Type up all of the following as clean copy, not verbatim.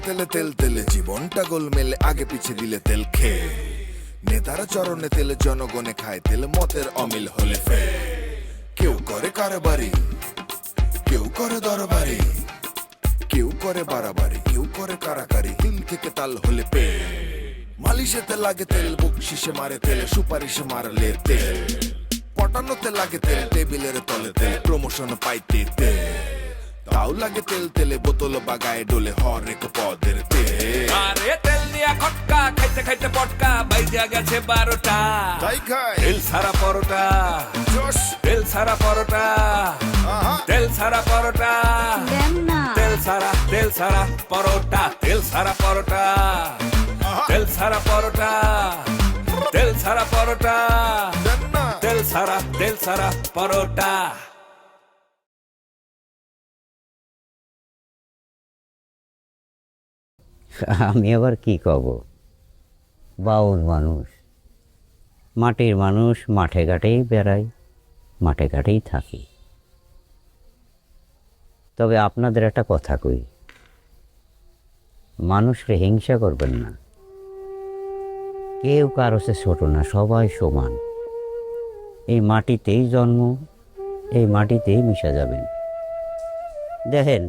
তেলে তেল তেলে জীবনটা গোলমেলে, আগে পিছে দিলে তেল খেয়ে। নেতারা চরণে তেলে, জনগণে খায় তেল, মতের অমিল হলে ফে। কেউ করে কারবারি, কেউ করে দরবারি, কেউ করে বাড়াবাড়ি, কেউ করে কারাকারি, তিল থেকে তাল হলে পে। মালিশেতে লাগে তেল, বকশিসে মারে তেল, সুপারিশে মারলে তেল, পটানোতে লাগে তেল, টেবিলের তলে তেল, প্রমোশন পাইতে তেল। তাও লাগে তেল তেলে, বোতল বাগায় ডোলে হরেক পদের তেল। আরে তেল দিয়া খটকা খাইতে খাইতে পটকা বাইজা গেছে 12টা। তাই খায় তেল সারা পরোটা, জোশ, তেল সারা পরোটা, আহা, তেল সারা পরোটা, দেন না। তেল সারা পরোটা, তেল সারা পরোটা, আহা, তেল সারা পরোটা, তেল সারা পরোটা, দেন না। তেল সারা পরোটা। আমি আবার কি কব, বাউল মানুষ, মাটির মানুষ, মাঠে ঘাটেই বেড়াই, মাঠে ঘাটেই থাকি। তবে আপনাদের একটা কথা কই, মানুষকে হিংসা করবেন না। কেউ কারো চেয়ে ছোট না, সবাই সমান। এই মাটিতেই জন্ম, এই মাটিতেই মিশা যাবেন। দেখেন,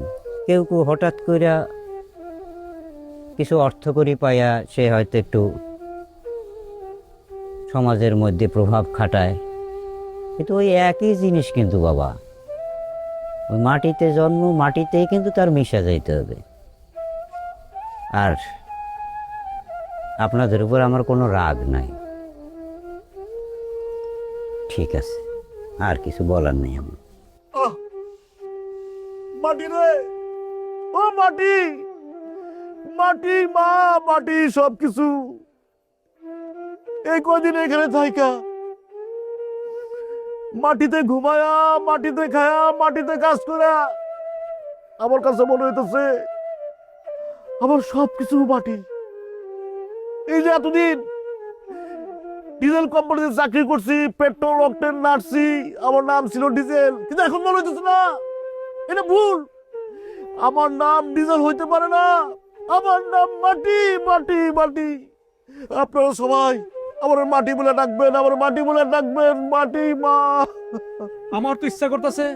কেউ কেউ হঠাৎ কইরা কিছু অর্থ করি পাইয়া সে হয়তো একটু সমাজের মধ্যে প্রভাব খাটায়, কিন্তু ওই একই জিনিস কিন্তু বাবা, ওই মাটিতে জন্ম, মাটিতেই কিন্তু তার মিশা যাইতে হবে। আর আপনাদের উপর আমার কোনো রাগ নাই, ঠিক আছে, আর কিছু বলার নেই আমার। মাটি রে, ও মাটি, মাটি মা, মাটি সবকিছু। এই কদিন এখানে থাইকা মাটিতে ঘুমায়া, মাটিতে খায়া, মাটিতে কাজ করা, আমার কাছে মনে হইতেছে আমার সবকিছু মাটি। এই যে এতদিন ডিজেল কোম্পানিতে চাকরি করছি, পেট্রোল অকটেন নার্সি, আমার নাম ছিল ডিজেল, কিন্তু এখন মনে হইতেছে না, এটা ভুল। আমার নাম ডিজেল হইতে পারে না, আমার নাম মাটি, মাটি, মাটি। আপনারা সবাই আমার মাটি বলে ডাকবেন, আমার মাটি বলে ডাকবেন, মাটি মা। আমার তো ইচ্ছা করতেছে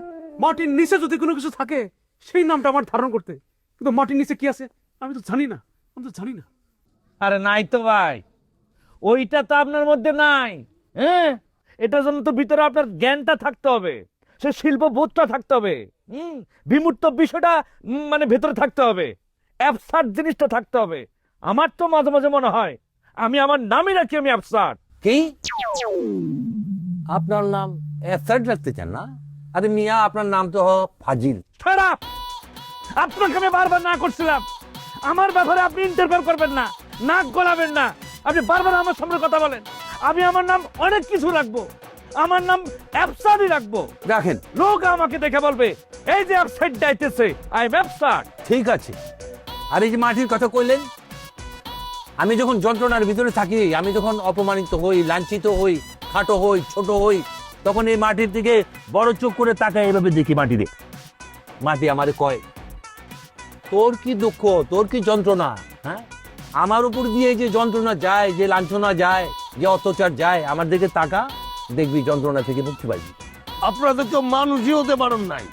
মাটির নিচে যদি কোনো কিছু থাকে সেই নামটা আমার ধারণ করতে, কিন্তু মাটির নিচে কি আছে আমি তো জানি না, আমি তো জানি না। আরে নাই তো ভাই, ওইটা তো আপনার মধ্যে নাই। হ্যাঁ, এটার জন্য তো ভিতরে আপনার জ্ঞানটা থাকতে হবে, সে শিল্পবোধটা থাকতে হবে, বিমূর্ত বিষয়টা মানে ভেতরে থাকতে হবে, অ্যাবসার্ট জিনিসটা থাকতে হবে। আমার তো মাঝে মাঝে মনে হয় আমি আমার নামই রাখি আমি অ্যাবসার্ট। কি আপনার নাম অ্যাবসার্ট রাখতে চান না? আরে মিয়া, আপনার নাম তো ফাজিল। খারাপ, আপনাকে আমি বারবার না করছিলাম, আমার ব্যাপারে আপনি ইন্টারফেয়ার করবেন না, নাক গলাবেন না। আপনি বারবার আমার সামনে কথা বলেন, আমি আমার নাম অনেক কিছু রাখবো, আমার নাম অ্যাবসার্টই রাখবো। রাখেন, লোক আমাকে দেখে বলবে এই যে অ্যাবসার্ট যাইতেছে, আই এম অ্যাবসার্ট। ঠিক আছে। আর এই যে মাটির কথা কইলেন, আমি যখন যন্ত্রণার ভিতরে থাকি, আমি যখন অপমানিত হই, লাঞ্ছিত হই, খাটো হই, ছোট হই, তখন এই মাটির দিকে বড় চোখ করে তাকায়, এভাবে দেখি মাটিরে। মাটি আমারে কয়, তোর কি দুঃখ, তোর কি যন্ত্রণা? হ্যাঁ, আমার উপর দিয়ে যে যন্ত্রণা যায়, যে লাঞ্ছনা যায়, যে অত্যাচার যায়, আমার দিকে তাকা, দেখবি যন্ত্রণা থেকে মুক্তি পাইবি। আপনারা তো মানুষই হতে পারেন নাই,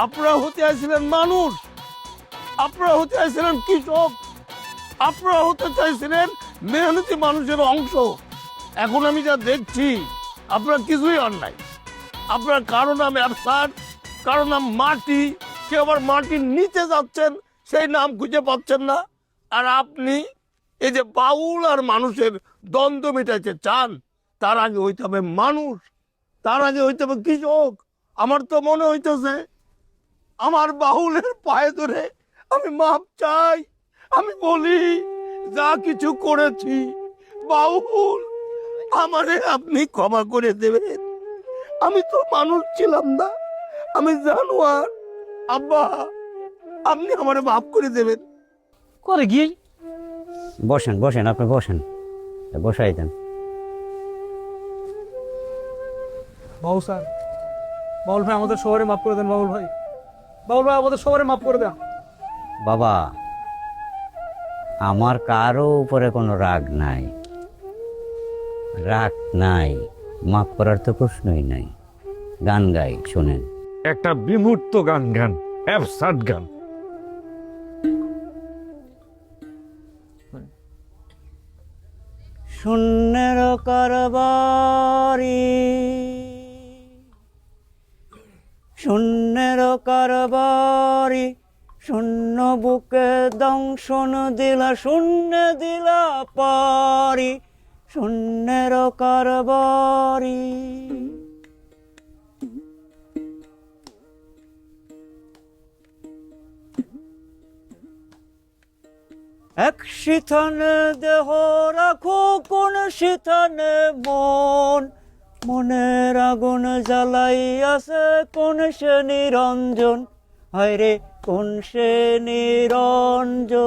আপনারা হতে আসছিলেন মানুষ, আপনারা হতে আসছিলেন কৃষক, আপনারা হতে চাইছিলেন মেহনতি মানুষের অংশ। এখন আমি যা দেখছি আপনার কিছুই অন্যায়। আপনার কারো নাম অ্যাবসার্ট, কারো নাম মাটি, কেউ আবার মাটির নিচে যাচ্ছেন, সেই নাম খুঁজে পাচ্ছেন না। আর আপনি এই যে বাউল আর মানুষের দ্বন্দ্ব মেটাইতে চান, তার আগে হইতে হবে মানুষ, তার আগে হইতে হবে কৃষক। আমার তো মনে হইতেছে আমার বাউলের পায়ে ধরে আমি মাপ চাই, আমি বলি যা কিছু করেছি বাউল, আমারে আপনি ক্ষমা করে দেবেন। আমি তো মানুষ ছিলাম না, আমি জানোয়ার। আব্বা, আপনি আমারে মাফ করে দেবেন। করে গিয়ে বসেন, বসেন, আপনি বসেন, বসাই দেন। বাবু স্যার, বাউল ভাই আমাদের সবারই মাফ করে দেন। বাউল ভাই, বাউল ভাই আমাদের সবারই মাফ করে দেন। বাবা, আমার কারো উপরে কোনো রাগ নাই, রাগ নাই, মাফ করার তো প্রশ্নই নাই। গান গাই, শোনেন। একটা বিমূর্ত গান গান, অ্যাবসার্ড গান। শূন্যের কারবারি, শূন্যের কারবারি, শূন্য বুকে দংশন দিলা, শূন্য দিলা পারি, শূন্যের কারবারি। এক শিথনে দেহ রাখো, কোন শিথনে মন, মনের আগুন জ্বালাই আছে কোন সে নিরঞ্জন, হায় রে কোন সে নিরঞ্জন।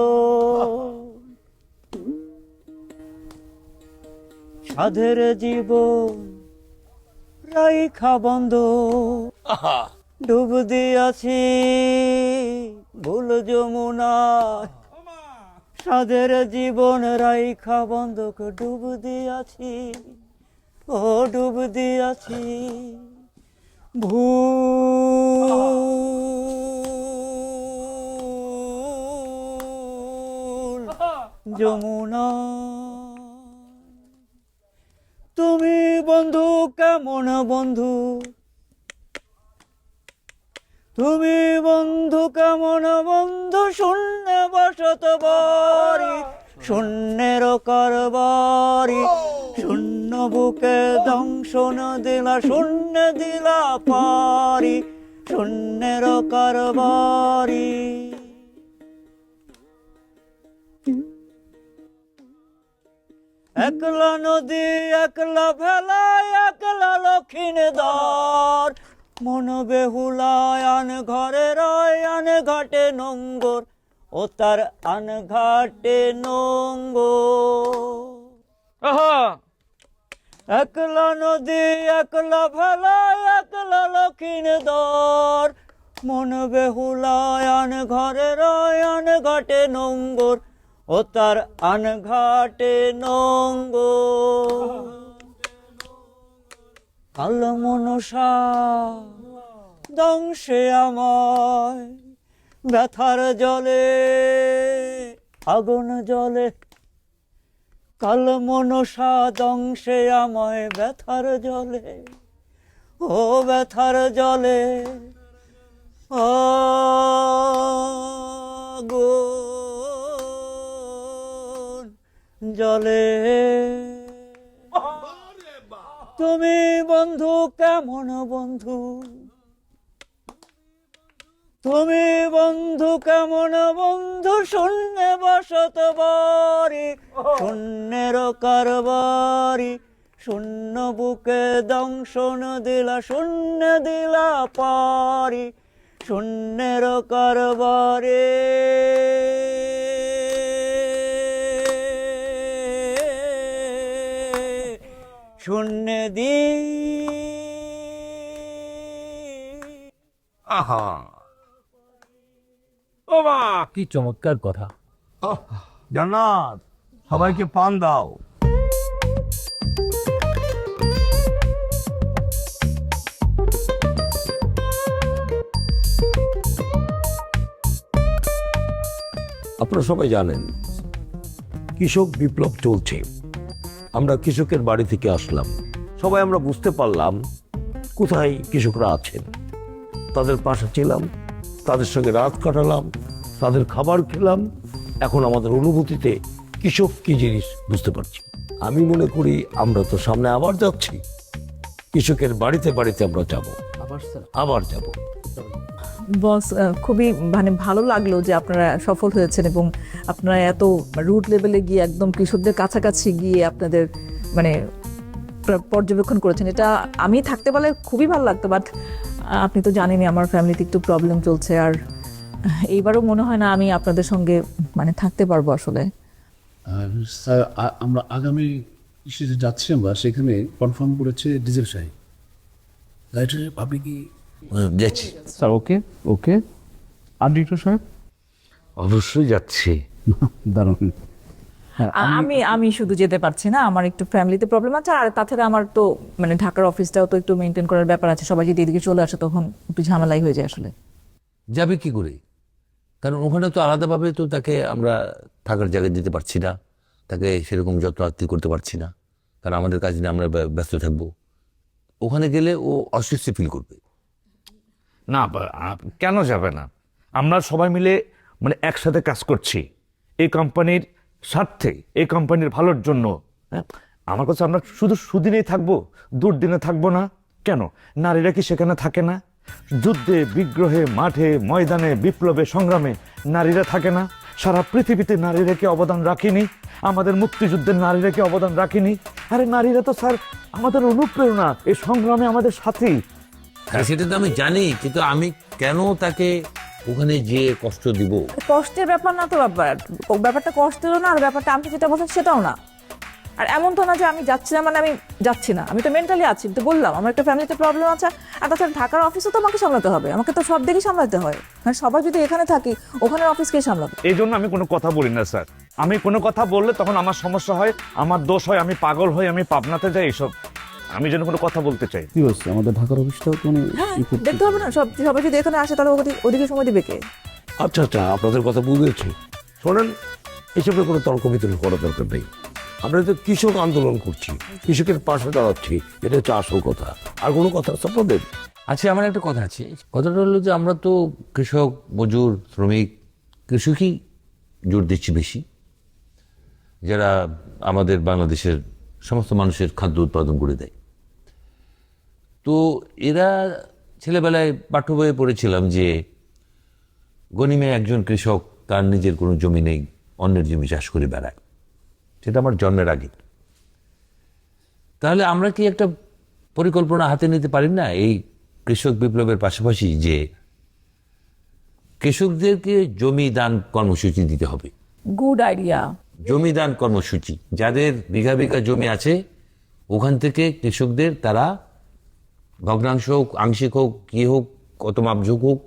সাধের জীবন রাইখা বন্ধ, ডুব দিয়াছি ভুল যমুনায়, সাধের জীবন রাইখা বন্ধক ডুব দিয়াছি, ও ডুব দিয়াছি ভুল যমুনা। তুমি বন্ধু কেমন বন্ধু, তুমি বন্ধু কেমন বন্ধু, শূন্য বসত বাড়ি, শূন্যের কারবারি, শূন্য বুকে দংশন দিলা, শূন্য দিলা পারি, শূন্যের কারবারি। একলা নদী একলা ভেলা, একলা লক্ষিণ দ্বার, মন বেহুলায় আন ঘরে রয়, আন ঘাটে নোঙ্গর, ও তার আন ঘাটে নোঙ্গর। একলা নদী একলা ভেলা, একলা লক্ষিণ দ্বার, মন বেহুলায় আন ঘরে রয়, আন ঘাটে নোঙ্গর, ও তার আন ঘাটে নোঙ্গর। কাল মনসা দংশে আমায়, ব্যথার জলে আগুন জলে, কাল মনসা দংশে আমায় ব্যথার জলে, ও ব্যথার জলে আগুন জলে। তুমি বন্ধু কেমন বন্ধু, তুমি বন্ধু কেমন বন্ধু, শূন্য বসত বাড়ি, শূন্যের কারবারি, শূন্য বুকে দংশন দিলা, শূন্য দিলা পারি, শূন্যের কারবারি। শূন্য দি আহা, ও মা, কি চমৎকার কথা। জান্নাত, সবাইকে পান দাও। আপনারা সবাই জানেন কৃষক বিপ্লব চলছে। আমরা কৃষকের বাড়ি থেকে আসলাম, সবাই আমরা বুঝতে পারলাম কোথায় কৃষকরা আছেন। তাদের পাশে ছিলাম, তাদের সঙ্গে রাত কাটালাম, তাদের খাবার খেলাম। এখন আমাদের অনুভূতিতে কৃষক কি জিনিস বুঝতে পারছি। আমি মনে করি আমরা তো সামনে আবার যাচ্ছি, কৃষকের বাড়িতে বাড়িতে আমরা যাব, আবার যাব। বস, খুবই মানে ভালো লাগলো যে আপনারা সফল হয়েছেন এবং আপনারা এত রুট লেভেলে গিয়ে একদম কৃষকদের কাছাকাছি গিয়ে আপনাদের মানে পর্যবেক্ষণ করেছেন। এটা আমি থাকতে পারলে খুবই ভালো লাগতো, বাট আপনি তো জানেনই আমার ফ্যামিলিতে একটু প্রবলেম চলছে, আর এইবারও মনে হয় না আমি আপনাদের সঙ্গে মানে থাকতে পারবো আসলে। স্যার, আমরা আগামী ইস্যুতে যাচ্ছি, আমরা সেখানে কনফার্ম করেছে ডিজেল সাহেব। রাইট, আপনি কি যাচ্ছি, স্যার। ওকে ওকে। আর ডিরেক্টর সাহেব? অবশ্যই যাচ্ছি। দারুণ। আমি আমি শুধু যেতে পারছি না, আমার একটু ফ্যামিলিতে প্রবলেম আছে, আর তাছাড়া আমার তো মানে ঢাকার অফিসটাও তো একটু মেনটেন করার ব্যাপার আছে। সবাই যদি এদিকে চলে আসে তখন একটু ঝামেলাই হয়ে যায় আসলে। যাবে কি করে? কারণ ওখানে তো আলাদাভাবে তো তাকে আমরা থাকার জায়গায় দিতে পারছি না, তাকে সেরকম যত্ন আত্তি করতে পারছি না, কারণ আমাদের কাজ নিয়ে আমরা ব্যস্ত থাকবো। ওখানে গেলে ও অস্বস্তি ফিল করবে। না কেন যাবে না? আমরা সবাই মিলে মানে একসাথে কাজ করছি এই কোম্পানির স্বার্থে, এই কোম্পানির ভালোর জন্য। হ্যাঁ, আমার কাছে আমরা শুধু সুদিনেই থাকবো, দুর্দিনে থাকবো না কেন? নারীরা কি সেখানে থাকে না? যুদ্ধে, বিগ্রহে, মাঠে, ময়দানে, বিপ্লবে, সংগ্রামে নারীরা থাকে না? সারা পৃথিবীতে নারীরা কি অবদান রাখেনি? আমাদের মুক্তিযুদ্ধের নারীরা কি অবদান রাখেনি? আরে নারীরা তো স্যার আমাদের অনুপ্রেরণা, এই সংগ্রামে আমাদের সাথী। সেটা তো আমি জানি, কিন্তু আমি কেন তাকে ওখানে যে কষ্ট দিব? কষ্টের ব্যাপার না তো, ব্যাপারটা কষ্টেরও না, আর ব্যাপারটা আপনি যেটা বলছেন সেটাও না। আর এমন তো না যে আমি যাচ্ছি না মানে আমি যাচ্ছি না, আমি তো মেন্টালি আছি, তো বললাম আমার একটা ফ্যামিলিতে প্রবলেম আছে। আর তাছাড়া ঢাকার অফিসও তো আমাকে সামলাতে হবে, আমাকে তো সব দিকেই সামলাতে হয়। মানে সবাই যদি এখানে থাকি, ওখানে অফিসকে সামলাবে। এই জন্য আমি কোনো কথা বলি না স্যার। আমি কোনো কথা বললে তখন আমার সমস্যা হয়, আমার দোষ হয়, আমি পাগল হই, আমি পাবনাতে যাই। এইসব আমি যেন কোনো কথা বলতে চাই। কি হচ্ছে আমাদের ঢাকার অফিসটাও তো মানে দেখতে হবে না, সবাই যদি এখানে আসে তাহলে ওদিকে সময় দিবে কে? আচ্ছা আচ্ছা, আপনাদের কথা বুঝেছি। শোনেন, এসবের কোনো তর্ক বিতর্ক করার দরকার নেই। আমরা তো কৃষক আন্দোলন করছি, কৃষকের পাশে দাঁড়াচ্ছি, এটা হচ্ছে আসল কথা। আর কোনো কথা আছে আপনাদের? আচ্ছা, আমার একটা কথা আছে। কথাটা হলো যে আমরা তো কৃষক, মজুর, শ্রমিক, কৃষকই জোর দিচ্ছি বেশি, যারা আমাদের বাংলাদেশের সমস্ত মানুষের খাদ্য উৎপাদন করে দেয়। তো এরা ছেলেবেলায় পাঠ্য বইয়ে পড়েছিলাম যে গনিমে একজন কৃষক, তার নিজের কোনো জমি নেই, অন্যের জমি চাষ করে বেড়ায়। সেটা আমার জন্মের আগে। তাহলে আমরা কি একটা পরিকল্পনা হাতে নিতে পারি না এই কৃষক বিপ্লবের পাশাপাশি, যে কৃষকদেরকে জমি দান কর্মসূচি দিতে হবে? Good idea. জমি দান কর্মসূচি, যাদের বিঘা বিঘা জমি আছে ওখান থেকে কৃষকদের, তারা ভগ্নাংশ হোক, আংশিক হোক, কি হোক, কত মাপঝোক হোক,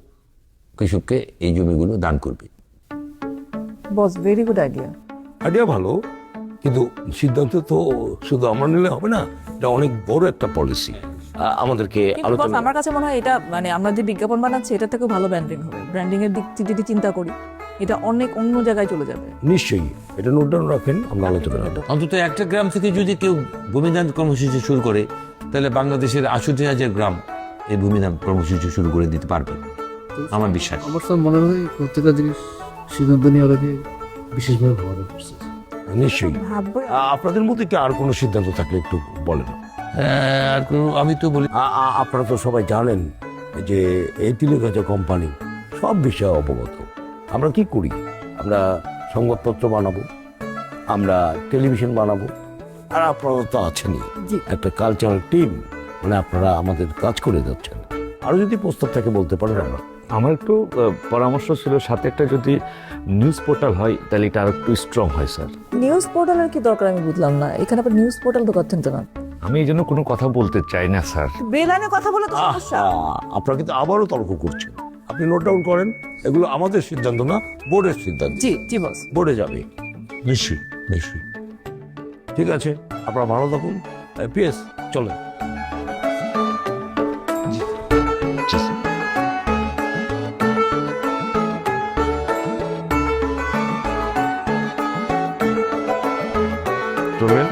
কৃষককে এই জমিগুলো দান করবে। বস, ভেরি গুড আইডিয়া। আইডিয়া ভালো, কিন্তু সিদ্ধান্ত তো শুধু আমরা নিলে হবে না, এটা অনেক বড় একটা পলিসি। আমাদেরকে কিন্তু বস, আলোচনা। আমার কাছে মনে হয় এটা মানে আমরা যে বিজ্ঞাপন বানাচ্ছি এটা থেকেও ভালো ব্র্যান্ডিং হবে। ব্র্যান্ডিং এর দিক থেকে যদি চিন্তা করি, এটা অনেক অন্য জায়গায় চলে যাবে। নিশ্চয়ই, এটা নোট ডাউন রাখেন, আমরা আলোচনা করব। অন্তত একটা গ্রাম থেকে যদি কেউ ভূমিদান কর্মসূচি শুরু করে, তাহলে বাংলাদেশের 68,000 গ্রাম এই ভূমিদান কর্মসূচি শুরু করে দিতে পারবে, আমার বিশ্বাস। আমার তো মনে হয় প্রত্যেকটা জিনিস সিদ্ধান্ত নেওয়ার আগে বিশেষভাবে ভাবা করছে। নিশ্চয়ই। ভাববো। আপনাদের মধ্যে কি আর কোনো সিদ্ধান্ত থাকলে একটু বলেন। হ্যাঁ, আর আমি তো বলি, আপনারা তো সবাই জানেন যে এই তিলেগাছা কোম্পানি সব বিষয়ে অবগত। আমরা কি করি? আমরা সংবাদপত্র বানাবো, আমরা টেলিভিশন বানাবো, আর আপনারা তো আছেনই একটা কালচারাল টিম, মানে আপনারা আমাদের কাজ করে যাচ্ছেন। আরো যদি প্রস্তাব থাকে বলতে পারেন। আমরা আমার একটু পরামর্শ ছিল, সাথে একটা যদি নিউজ পোর্টাল হয় তাহলে এটা আর একটু স্ট্রং হয় স্যার। নিউজ পোর্টালের কি দরকার আমি বুঝলাম না, এখানে আবার নিউজ পোর্টাল তো করছেন তো না। আমি এই জন্য কোনো কথা বলতে চাই না স্যার। বেলানে কথা বলে তো সমস্যা। আপনারা কিন্তু আবারও তর্ক করছেন। আপনি নোট ডাউন করেন, এগুলো আমাদের সিদ্ধান্ত না, বোর্ডের সিদ্ধান্ত। জি জি বস। বোর্ডে যাবে। নিশ্চয়ই নিশ্চয়ই। ঠিক আছে, আপনারা ভালো থাকুন। পিএস চলেন। চলবেন?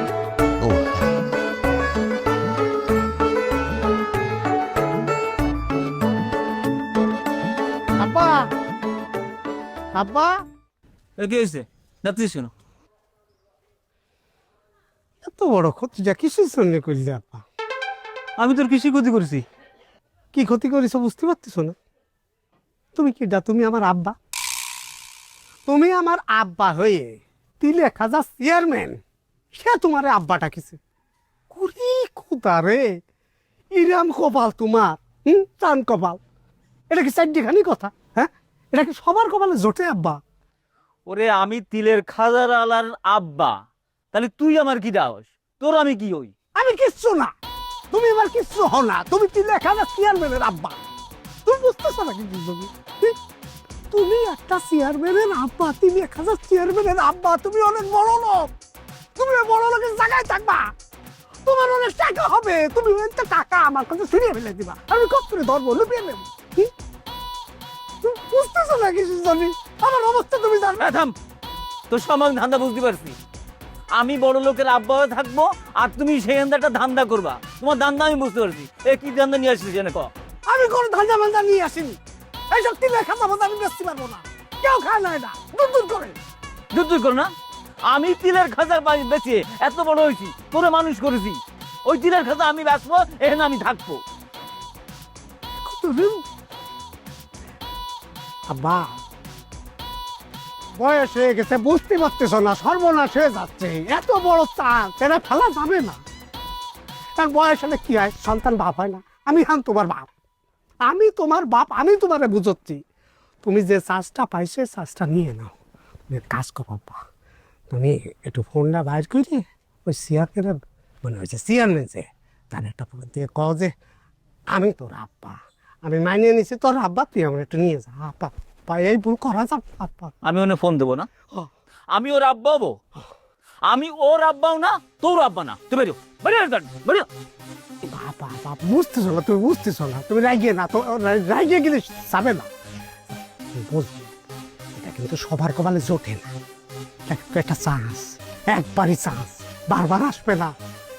আব্বা, আব্বা, কি হয়েছে? যাচ্ছিস কেন? এত বড় ক্ষতিটা কিসের জন্য করলে আপা? আমি তোর কৃষি ক্ষতি করেছি। কি ক্ষতি করেছ বুঝতে পারতেছো না? তুমি কিডা? তুমি আমার আব্বা। তুমি আমার আব্বা হয়ে তিলেখাজা চেয়ারম্যান, সে তোমার আব্বাটা কিসে? কুড়ি খুদা রে, ইরাম কপাল তোমার, চান কপাল। এটা কি চারটিখানি কথা? হ্যাঁ, এটা কি সবার কপালে জোটে আব্বা? ওরে আমি তিলের খাজার আলার আব্বা, তাহলে তুই আমার কি দাস? তোর আমি কি হই? আমি কিচ্ছু না, তুমি আমার কিচ্ছু হও না। তুমি তিলেখাজা চেয়ারম্যানের আব্বা। তুমি বুঝতেছো না কি? তুমি একটা চেয়ারম্যানের আব্বা, তুমি 1000 চেয়ারম্যানের আব্বা, তুমি অনেক বড় লোক, তুমি বড় লোকের জায়গায় থাকবা, তোমার অনেক টাকা হবে, তুমি একটা টাকা আমার কাছে ফিরিয়ে ফেলে দিবা, আমি কত করে ধরবো, লুপিয়ে নেবো। কি তুমি বুঝতেছো না কিছু জানি? আমার অবস্থা তুমি জানো? থাম, তোর সমান ধান্দা বুঝতে পারছি। আমি বড় লোকের আব্বা হয়ে থাকবো আর তুমি সেই একটা ধান্দা করবা। তোমার ধান্দা আমি বুঝতে পারছি। এ কি ধান্দা নিয়ে আসছিস এনে ক? আমি কোনো ধান্দা মান্দা নিয়ে আসিনি, এইসব তিলের খাতা মাথা আমি বেচতে পারবো না, কেউ খায় না এটা, দূর দূর করে। দূর করো না, আমি তিলের খাজার পানি বেচে এত বড় হয়েছি, তোরে মানুষ করেছি, ওই তিলের খাজা আমি বেচবো, এখানে আমি থাকবো। আব্বা বয়স হয়ে গেছে, বুঝতে পারতেছ না, সর্বনাশ হয়ে যাচ্ছে, এত বড় চাল সেটা ফেলা যাবে না। কারণ বয়স হলে কি হয়, সন্তান বাপ হয় না। আমি তোমার বাপ, আমি তোমার বাপ, আমি তোমারে বুঝাচ্ছি। তুমি যে চাষটা পাইছো চাষটা নিয়ে নাও, তুমি এক কাজ করো আব্বা, তুমি একটু ফোনটা বাইর করে ওই চেয়ারম্যানের, মানে ওই যে চেয়ারম্যান যে, তার একটা ফোন দিয়ে কও যে আমি তোর আব্বা, আমি মানিয়ে নিছি তোর আব্বা, তুই আমার একটু নিয়ে যা আব্বা। এই ভুল করা যাবে আব্বা? আমি ওনে ফোন দেবো না, আমি ওর আব্বা হবো? আমি ওর আব্বাও না, তোর আব্বা না। তুই বেরিও, বেরিও। বাবা বাবা, বুঝতেছো না, তুমি বুঝতেছো না, তুমি রাগিয়ে না তো, রাগিয়ে গেলে যাবে না। বুঝলি, এটা কিন্তু সবার কপালে জোটে না, একটা চান্স, একবারই চান্স, বারবার আসবে না,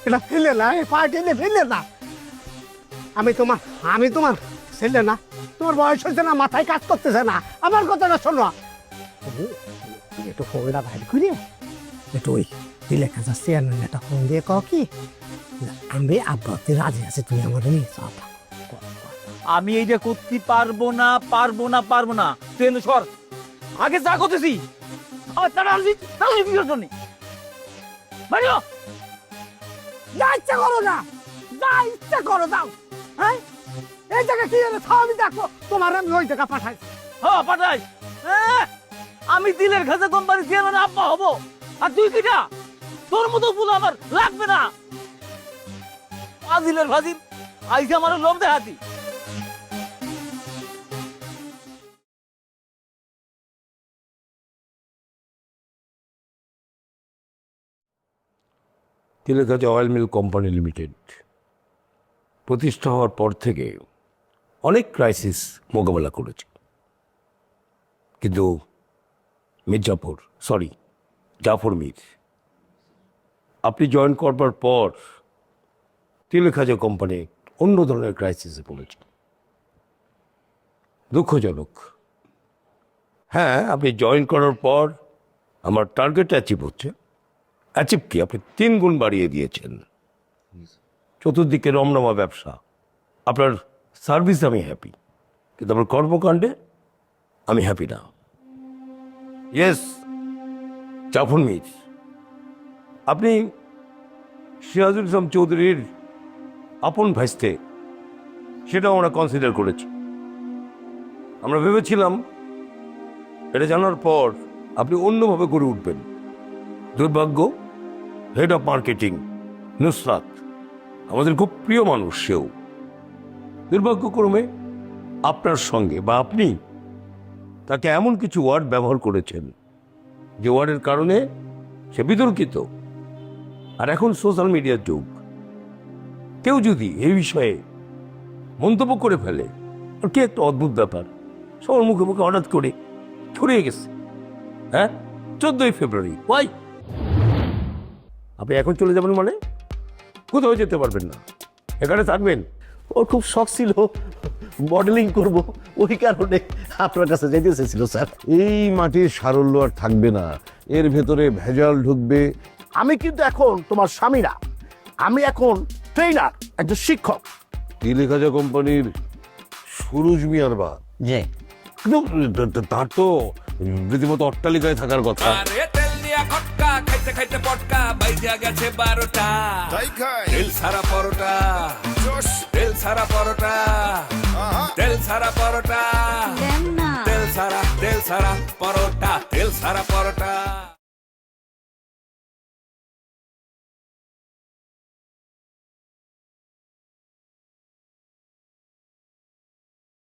এটা ফেলে না, এই পার্টিতে ফেলে না। আমি তোমার ছেলে না, তোমার বয়স হয়েছে না, মাথায় কাজ করতেছে না, আমার কথাটা শোনো। তুমি একটু ফোনটা বাইর করিয়ে একটু ওই দিলে কাজ চেয়ারম্যান একটা ফোন দিয়ে কও কি আমি আব্বাতে রাজি আছি, তুমি আমার নিয়ে যাও। আমি এইটা করতে পারবো না। তুই এনে সর, আগে যা করতেছি আমার তারা আসবি, তাহলে কি করছো? বেরিও। যা ইচ্ছা করো না, যা ইচ্ছা করো যাও। হ্যাঁ, এই জায়গা কি হলো, আমি দেখো তোমার আমি ওই জায়গা পাঠাই। হ্যাঁ পাঠাই। আমি দিলের খাজা কোম্পানি চেয়ারম্যান আব্বা হবো, আর তুই কিটা? তোর মতো ফুল আমার লাগবে না। ফাজিলের ফাজিল আইসে আমার লোভ দেখাতি। তিলেখাজা অয়েল মিল কোম্পানি লিমিটেড প্রতিষ্ঠা হওয়ার পর থেকে অনেক ক্রাইসিস মোকাবেলা করেছে, কিন্তু জাফর মীর আপনি জয়েন করবার পর তিলেখাজা কোম্পানি অন্য ধরনের ক্রাইসিসে পড়েছে। দুঃখজনক। হ্যাঁ, আপনি জয়েন করার পর আমার টার্গেট অ্যাচিভ হচ্ছে। অ্যাচিভ কি, আপনি 3 গুণ বাড়িয়ে দিয়েছেন। চতুর্দিকে রমরমা ব্যবসা, আপনার সার্ভিস আমি হ্যাপি, কিন্তু আমার কর্মকাণ্ডে আমি হ্যাপি না। ইয়েস জাফর মীর, আপনি সিরাজুল ইসলাম চৌধুরীর আপন ভাইস্তে, সেটাও আমরা কনসিডার করেছি। আমরা ভেবেছিলাম এটা জানার পর আপনি অন্যভাবে করে উঠবেন। দুর্ভাগ্য, হেড অফ মার্কেটিং নুসরাত আমাদের খুব প্রিয় মানুষ, সেও দুর্ভাগ্যক্রমে আপনার সঙ্গে বা আপনি তাকে এমন কিছু ওয়ার্ড ব্যবহার করেছেন যে ওয়ার্ডের কারণে সে বিতর্কিত। আর এখন সোশ্যাল মিডিয়ার যুগ, কেউ যদি এই বিষয়ে মন্তব্য করে ফেলে, আর কি একটা অদ্ভুত ব্যাপার, সবার মুখে মুখে হঠাৎ করে ছড়িয়ে গেছে। হ্যাঁ, 14ই ফেব্রুয়ারি। ওয়াই আপনি এখন চলে যাবেন মানে? কোথাও যেতে পারবেন না, এখানে থাকবেন। ওর খুব শখ ছিল মডেলিং করব, ওই কারণে আপনার কাছে যেতে চেয়েছিল স্যার। এই মাটির সারল্য আর থাকবে না, এর ভেতরে ভেজাল ঢুকবে। আমি কিন্তু এখন তোমার স্বামী না, আমি এখন ট্রেনার, একজন শিক্ষক। তিলেখাজা কোম্পানির সুরুজ মিয়ার বা, যে কিন্তু তার তো রীতিমতো অট্টালিকায় থাকার কথা। আরে তেল দিয়া খটকা খাইতে খাইতে পটকা বাইজা গেছে 12টা। তাই খাই তেল সারা পরোটা, জোশ তেল সারা পরোটা, তেল সারা পরোটা, তেল সারা পরোটা, তেল সারা পরোটা।